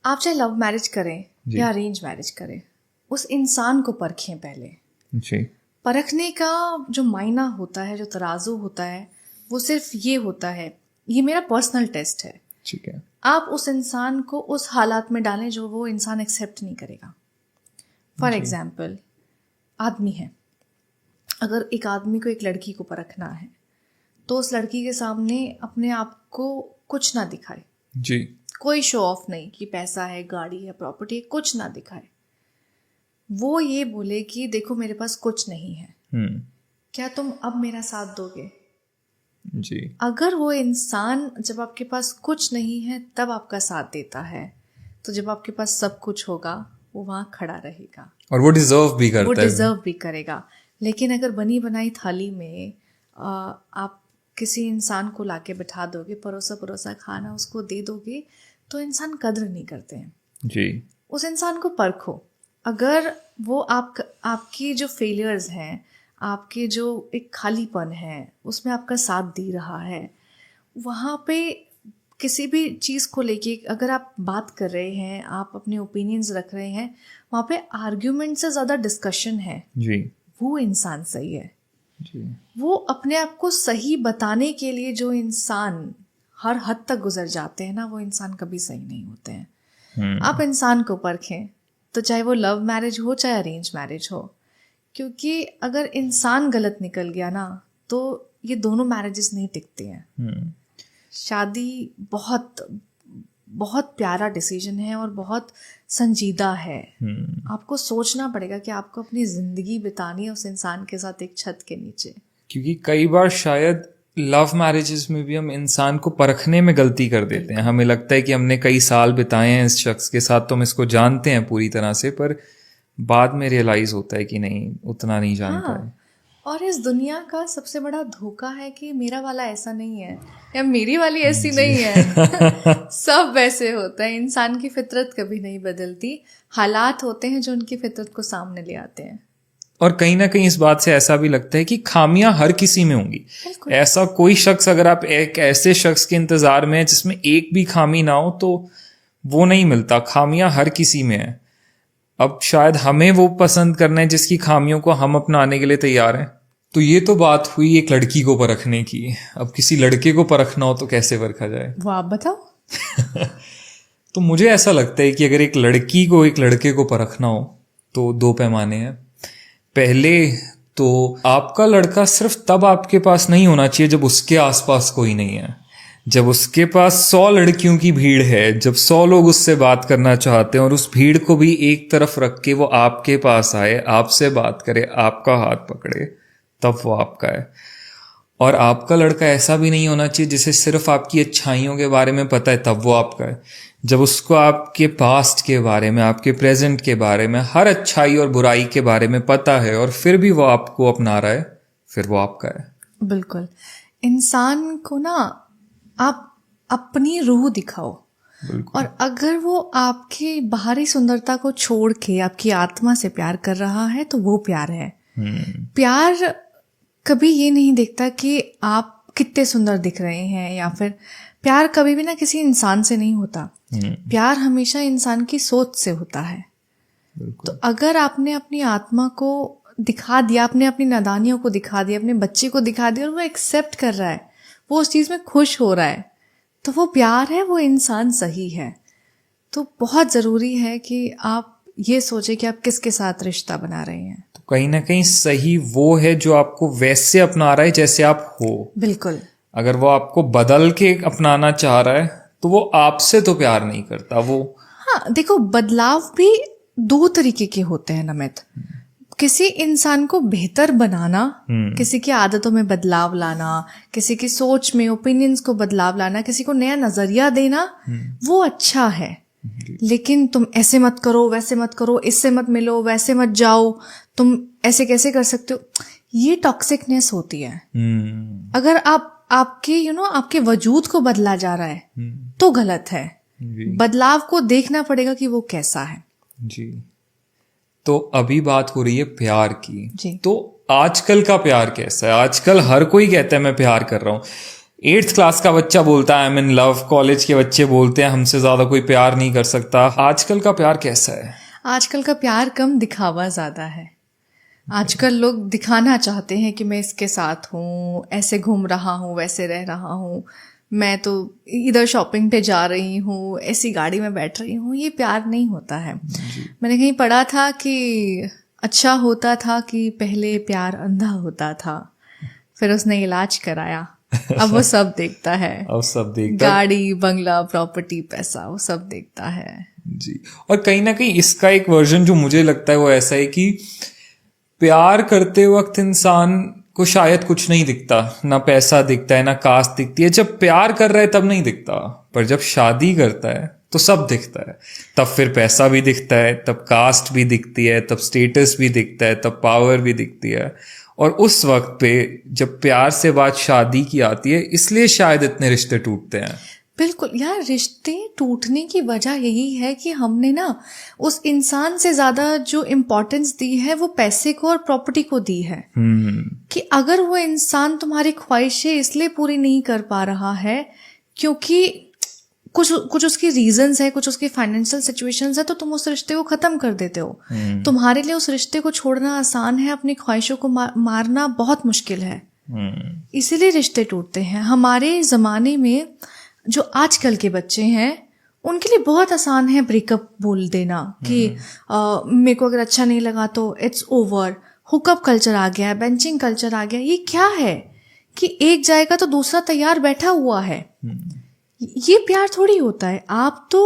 आप चाहे love marriage करें या अरेंज मैरिज करें, उस इंसान को परखें पहले जी। परखने का जो मायना होता है, जो तराजू होता है, वो सिर्फ ये होता है, ये मेरा पर्सनल टेस्ट है। ठीक है। आप उस इंसान को उस हालात में डालें जो वो इंसान एक्सेप्ट नहीं करेगा। फॉर एग्जाम्पल, आदमी है, अगर एक आदमी को एक लड़की को परखना है तो उस लड़की के सामने अपने आप को कुछ ना दिखाए जी। कोई शो ऑफ नहीं कि पैसा है, गाड़ी है, प्रॉपर्टी है, कुछ ना दिखाए। वो ये बोले कि देखो मेरे पास कुछ नहीं है, क्या तुम अब मेरा साथ दोगे? जी। अगर वो इंसान जब आपके पास कुछ नहीं है तब आपका साथ देता है, तो जब आपके पास सब कुछ होगा वो वहां खड़ा रहेगा और वो डिजर्व भी करता है। वो डिजर्व भी करेगा। लेकिन अगर बनी बनाई थाली में आप किसी इंसान को लाके बिठा दोगे, परोसा परोसा खाना उसको दे दोगे, तो इंसान कद्र नहीं करते हैं। जी। उस इंसान को परखो। अगर वो आपकी जो फेलियर्स हैं, आपके जो एक खालीपन है, उसमें आपका साथ दे रहा है, वहाँ पे किसी भी चीज़ को लेके अगर आप बात कर रहे हैं, आप अपने ओपिनियंस रख रहे हैं, वहाँ पे आर्ग्यूमेंट से ज़्यादा डिस्कशन है, जी। वो इंसान सही है। जी। वो अपने आप को सही बताने के लिए जो इंसान हर हद तक गुजर जाते हैं ना, वो इंसान कभी सही नहीं होते हैं। आप इंसान को परखें, तो चाहे वो लव मैरिज हो चाहे अरेंज मैरिज हो, क्योंकि अगर इंसान गलत निकल गया ना तो ये दोनों मैरिजेस नहीं टिकते हैं। शादी बहुत बहुत प्यारा डिसीजन है और बहुत संजीदा है। आपको सोचना पड़ेगा कि आपको अपनी जिंदगी बितानी है उस इंसान के साथ एक छत के नीचे। क्योंकि कई बार शायद लव मैरिजेस में भी हम इंसान को परखने में गलती कर देते हैं। हमें लगता है कि हमने कई साल बिताए हैं इस शख्स के साथ, तो हम इसको जानते हैं पूरी तरह से, पर बाद में रियलाइज होता है कि नहीं, उतना नहीं जानता है। और इस दुनिया का सबसे बड़ा धोखा है कि मेरा वाला ऐसा नहीं है या मेरी वाली ऐसी नहीं है। सब वैसे होता है। इंसान की फितरत कभी नहीं बदलती, हालात होते हैं जो उनकी फितरत को सामने ले आते हैं। और कहीं ना कहीं इस बात से ऐसा भी लगता है कि खामियां हर किसी में होंगी। ऐसा कोई शख्स, अगर आप एक ऐसे शख्स के इंतजार में है जिसमें एक भी खामी ना हो, तो वो नहीं मिलता। खामियां हर किसी में है। अब शायद हमें वो पसंद करना है जिसकी खामियों को हम अपनाने के लिए तैयार हैं। तो ये तो बात हुई एक लड़की को परखने की। अब किसी लड़के को परखना हो तो कैसे परखा जाए, वो आप बताओ। तो मुझे ऐसा लगता है कि अगर एक लड़की को एक लड़के को परखना हो तो दो पैमाने हैं। पहले तो आपका लड़का सिर्फ तब आपके पास नहीं होना चाहिए जब उसके आसपास कोई नहीं है। जब उसके पास 100 लड़कियों की भीड़ है, जब 100 लोग उससे बात करना चाहते हैं और उस भीड़ को भी एक तरफ रख के वो आपके पास आए, आपसे बात करे, आपका हाथ पकड़े, तब वो आपका है। और आपका लड़का ऐसा भी नहीं होना चाहिए जिसे सिर्फ आपकी अच्छाइयों के बारे में पता है, तब वो आपका है। जब उसको आपके पास्ट के बारे में, आपके प्रेजेंट के बारे में, हर अच्छाई और बुराई के बारे में पता है और फिर भी वो आपको अपना रहा है, फिर वो आपका है। बिल्कुल। इंसान को ना आप अपनी रूह दिखाओ। और अगर वो आपकी बाहरी सुंदरता को छोड़ के आपकी आत्मा से प्यार कर रहा है तो वो प्यार है। प्यार कभी ये नहीं देखता कि आप कितने सुंदर दिख रहे हैं, या फिर प्यार कभी भी ना किसी इंसान से नहीं होता। प्यार हमेशा इंसान की सोच से होता है। तो अगर आपने अपनी आत्मा को दिखा दिया, आपने अपनी नादानियों को दिखा दिया, अपने बच्चे को दिखा दिया और वो एक्सेप्ट कर रहा है, वो उस चीज़ में खुश हो रहा है, तो वो प्यार है, वो इंसान सही है। तो बहुत ज़रूरी है कि आप ये सोचें कि आप किसके साथ रिश्ता बना रहे हैं। तो कहीं ना कहीं सही वो है जो आपको वैसे अपना रहा है जैसे आप हो। बिल्कुल। अगर वो आपको बदल के अपनाना चाह रहा है तो वो आपसे तो प्यार नहीं करता वो। हाँ, देखो, बदलाव भी दो तरीके के होते हैं नमित। किसी इंसान को बेहतर बनाना, किसी की आदतों में बदलाव लाना, किसी की सोच में, ओपिनियंस को बदलाव लाना, किसी को नया नजरिया देना, वो अच्छा है। लेकिन तुम ऐसे मत करो, वैसे मत करो, इससे मत मिलो, वैसे मत जाओ, तुम ऐसे कैसे कर सकते हो, ये टॉक्सिकनेस होती है। अगर आपके आपके वजूद को बदला जा रहा है तो गलत है। बदलाव को देखना पड़ेगा कि वो कैसा है। जी। तो अभी बात हो रही है प्यार की। जी। तो आजकल का प्यार कैसा है? आजकल हर कोई कहता है मैं प्यार कर रहा हूँ। 8th क्लास का बच्चा बोलता है I am in love, college के बच्चे बोलते हैं हमसे ज्यादा कोई प्यार नहीं कर सकता। आजकल का प्यार कैसा है? आजकल का प्यार कम, दिखावा ज्यादा है। आजकल लोग दिखाना चाहते हैं कि मैं इसके साथ हूँ, ऐसे घूम रहा हूँ, वैसे रह रहा हूँ, मैं तो इधर शॉपिंग पे जा रही हूँ, ऐसी गाड़ी में बैठ रही हूँ। ये प्यार नहीं होता है। मैंने कहीं पढ़ा था कि अच्छा होता था कि पहले प्यार अंधा होता था, फिर उसने इलाज कराया, अब वो सब देखता है। अब सब देखता है, गाड़ी, बंगला, प्रॉपर्टी, पैसा, वो सब देखता है जी। और कहीं ना कहीं इसका एक वर्जन जो मुझे लगता है वो ऐसा है कि प्यार करते वक्त इंसान को शायद कुछ नहीं दिखता, ना पैसा दिखता है, ना कास्ट दिखती है। जब प्यार कर रहा है तब नहीं दिखता, पर जब शादी करता है तो सब दिखता है। तब फिर पैसा भी दिखता है, तब कास्ट भी दिखती है, तब स्टेटस भी दिखता है, तब पावर भी दिखती है। और उस वक्त पे जब प्यार से बात शादी की आती है, इसलिए शायद इतने रिश्ते टूटते हैं। बिल्कुल यार, रिश्ते टूटने की वजह यही है कि हमने ना उस इंसान से ज्यादा जो इम्पोर्टेंस दी है वो पैसे को और प्रॉपर्टी को दी है। कि अगर वो इंसान तुम्हारी ख्वाहिशें इसलिए पूरी नहीं कर पा रहा है क्योंकि कुछ उसकी रीजंस है, कुछ उसकी फाइनेंशियल सिचुएशंस है, तो तुम उस रिश्ते को खत्म कर देते हो। तुम्हारे लिए उस रिश्ते को छोड़ना आसान है, अपनी ख्वाहिशों को मारना बहुत मुश्किल है। इसीलिए रिश्ते टूटते हैं। हमारे जमाने में जो आजकल के बच्चे हैं उनके लिए बहुत आसान है ब्रेकअप बोल देना कि मेरे को अगर अच्छा नहीं लगा तो इट्स ओवर। हुकअप कल्चर आ गया है, बेंचिंग कल्चर आ गया। ये क्या है कि एक जाएगा तो दूसरा तैयार बैठा हुआ है। ये प्यार थोड़ी होता है। आप तो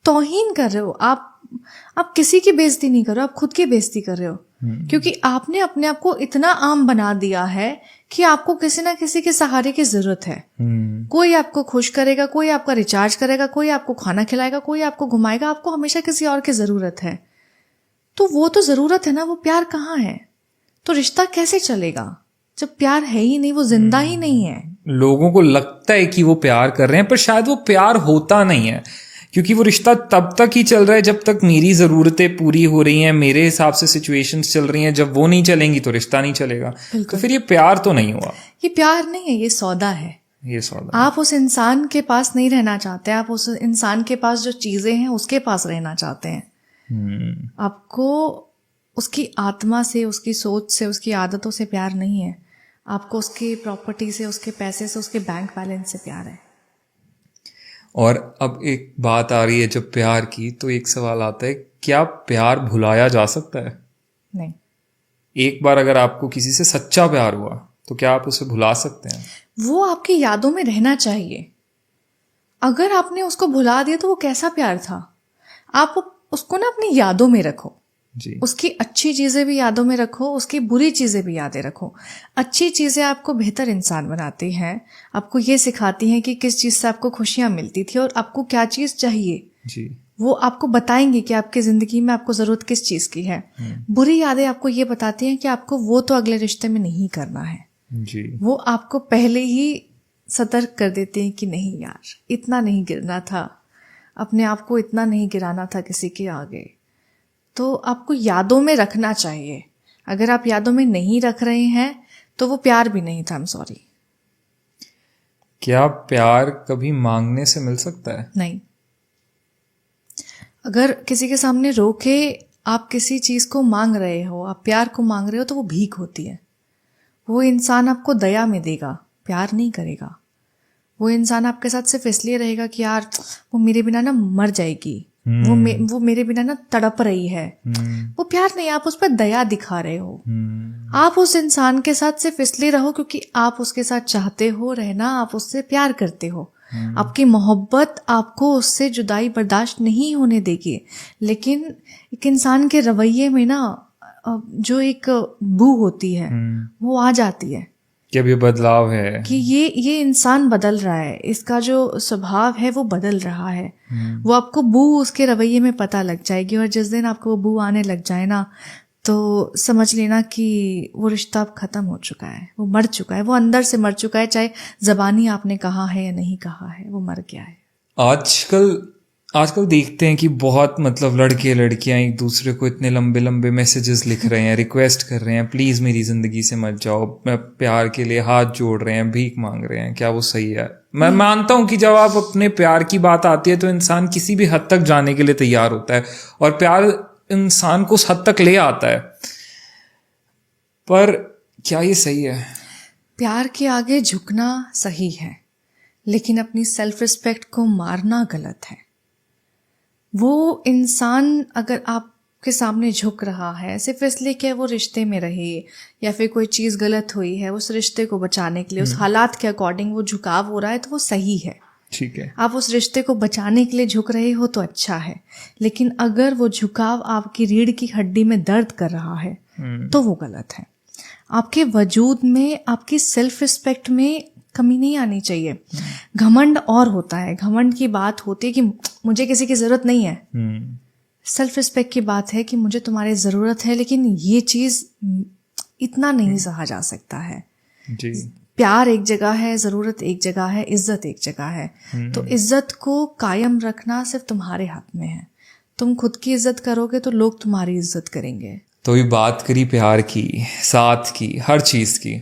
तौहीन कर रहे हो, आप किसी की बेइज्जती नहीं कर रहे हो, आप खुद की बेइज्जती कर रहे हो। क्योंकि आपने अपने आप को इतना आम बना दिया है कि आपको किसी ना किसी के सहारे की जरूरत है। कोई आपको खुश करेगा, कोई आपका रिचार्ज करेगा, कोई आपको खाना खिलाएगा, कोई आपको घुमाएगा, आपको हमेशा किसी और की जरूरत है। तो वो तो जरूरत है ना, वो प्यार कहाँ है? तो रिश्ता कैसे चलेगा जब प्यार है ही नहीं, वो जिंदा ही नहीं है। लोगों को लगता है कि वो प्यार कर रहे हैं, पर शायद वो प्यार होता नहीं है, क्योंकि वो रिश्ता तब तक ही चल रहा है जब तक मेरी ज़रूरतें पूरी हो रही हैं, मेरे हिसाब से सिचुएशंस चल रही हैं। जब वो नहीं चलेंगी तो रिश्ता नहीं चलेगा। तो फिर ये प्यार तो नहीं हुआ। ये प्यार नहीं है, ये सौदा है। ये सौदा। आप उस इंसान के पास नहीं रहना चाहते, आप उस इंसान के पास जो चीजें हैं उसके पास रहना चाहते हैं। आपको उसकी आत्मा से, उसकी सोच से, उसकी आदतों से प्यार नहीं है। आपको उसकी प्रॉपर्टी से, उसके पैसे से, उसके बैंक बैलेंस से प्यार है। और अब एक बात आ रही है जब प्यार की, तो एक सवाल आता है, क्या प्यार भुलाया जा सकता है? नहीं। एक बार अगर आपको किसी से सच्चा प्यार हुआ तो क्या आप उसे भुला सकते हैं? वो आपकी यादों में रहना चाहिए। अगर आपने उसको भुला दिया तो वो कैसा प्यार था? आप उसको ना अपनी यादों में रखो जी। उसकी अच्छी चीजें भी यादों में रखो, उसकी बुरी चीजें भी यादें रखो। अच्छी चीजें आपको बेहतर इंसान बनाती हैं, आपको ये सिखाती हैं कि किस चीज से आपको खुशियां मिलती थी और आपको क्या चीज चाहिए जी। वो आपको बताएंगे कि आपकी जिंदगी में आपको जरूरत किस चीज की है। बुरी यादें आपको ये बताती हैं कि आपको वो तो अगले रिश्ते में नहीं करना है जी। वो आपको पहले ही सतर्क कर देते हैं कि नहीं यार, इतना नहीं गिरना था, अपने आप को इतना नहीं गिराना था किसी के आगे। तो आपको यादों में रखना चाहिए। अगर आप यादों में नहीं रख रहे हैं तो वो प्यार भी नहीं था। I'm sorry। क्या प्यार कभी मांगने से मिल सकता है? नहीं। अगर किसी के सामने रोके आप किसी चीज को मांग रहे हो, आप प्यार को मांग रहे हो, तो वो भीख होती है। वो इंसान आपको दया में देगा, प्यार नहीं करेगा। वो इंसान आपके साथ सिर्फ इसलिए रहेगा कि यार वो मेरे बिना ना मर जाएगी, वो मेरे बिना ना तड़प रही है। वो प्यार नहीं, आप उस पर दया दिखा रहे हो। आप उस इंसान के साथ सिर्फ इसलिए रहो क्योंकि आप उसके साथ चाहते हो रहना, आप उससे प्यार करते हो। आपकी मोहब्बत आपको उससे जुदाई बर्दाश्त नहीं होने देगी। लेकिन एक इंसान के रवैये में ना जो एक बू होती है वो आ जाती है कि अब ये बदलाव है, कि ये इंसान बदल रहा है, इसका जो स्वभाव है वो बदल रहा है। वो आपको बू उसके रवैये में पता लग जाएगी। और जिस दिन आपको वो बू आने लग जाए ना, तो समझ लेना कि वो रिश्ता अब खत्म हो चुका है, वो मर चुका है, वो अंदर से मर चुका है। चाहे जबानी आपने कहा है या नहीं कहा है, वो मर गया है। आजकल आजकल देखते हैं कि बहुत मतलब लड़के लड़कियां एक दूसरे को इतने लंबे लंबे मैसेजेस लिख रहे हैं, रिक्वेस्ट कर रहे हैं, प्लीज़ मेरी ज़िंदगी से मत जाओ, मैं प्यार के लिए हाथ जोड़ रहे हैं, भीख मांग रहे हैं। क्या वो सही है? मैं मानता हूं कि जब आप अपने प्यार की बात आती है तो इंसान किसी भी हद तक जाने के लिए तैयार होता है और प्यार इंसान को उस हद तक ले आता है, पर क्या ये सही है? प्यार के आगे झुकना सही है, लेकिन अपनी सेल्फ रिस्पेक्ट को मारना गलत है। वो इंसान अगर आपके सामने झुक रहा है सिर्फ इसलिए कि वो रिश्ते में रहे या फिर कोई चीज़ गलत हुई है, उस रिश्ते को बचाने के लिए उस हालात के अकॉर्डिंग वो झुकाव हो रहा है, तो वो सही है। ठीक है, आप उस रिश्ते को बचाने के लिए झुक रहे हो तो अच्छा है, लेकिन अगर वो झुकाव आपकी रीढ़ की हड्डी में दर्द कर रहा है तो वो गलत है। आपके वजूद में, आपकी सेल्फ रिस्पेक्ट में कमी नहीं आनी चाहिए। घमंड और होता है, घमंड की बात होती है कि मुझे किसी की ज़रूरत नहीं है। सेल्फ रिस्पेक्ट की बात है कि मुझे तुम्हारी ज़रूरत है, लेकिन ये चीज़ इतना नहीं सहा जा सकता है। जी। प्यार एक जगह है, ज़रूरत एक जगह है, इज्जत एक जगह है। तो इज्जत को कायम रखना सिर्फ तुम्हारे हाथ में है। तुम खुद की इज्जत करोगे तो लोग तुम्हारी इज्जत करेंगे। तो ये बात करी प्यार की, साथ की, हर चीज़ की,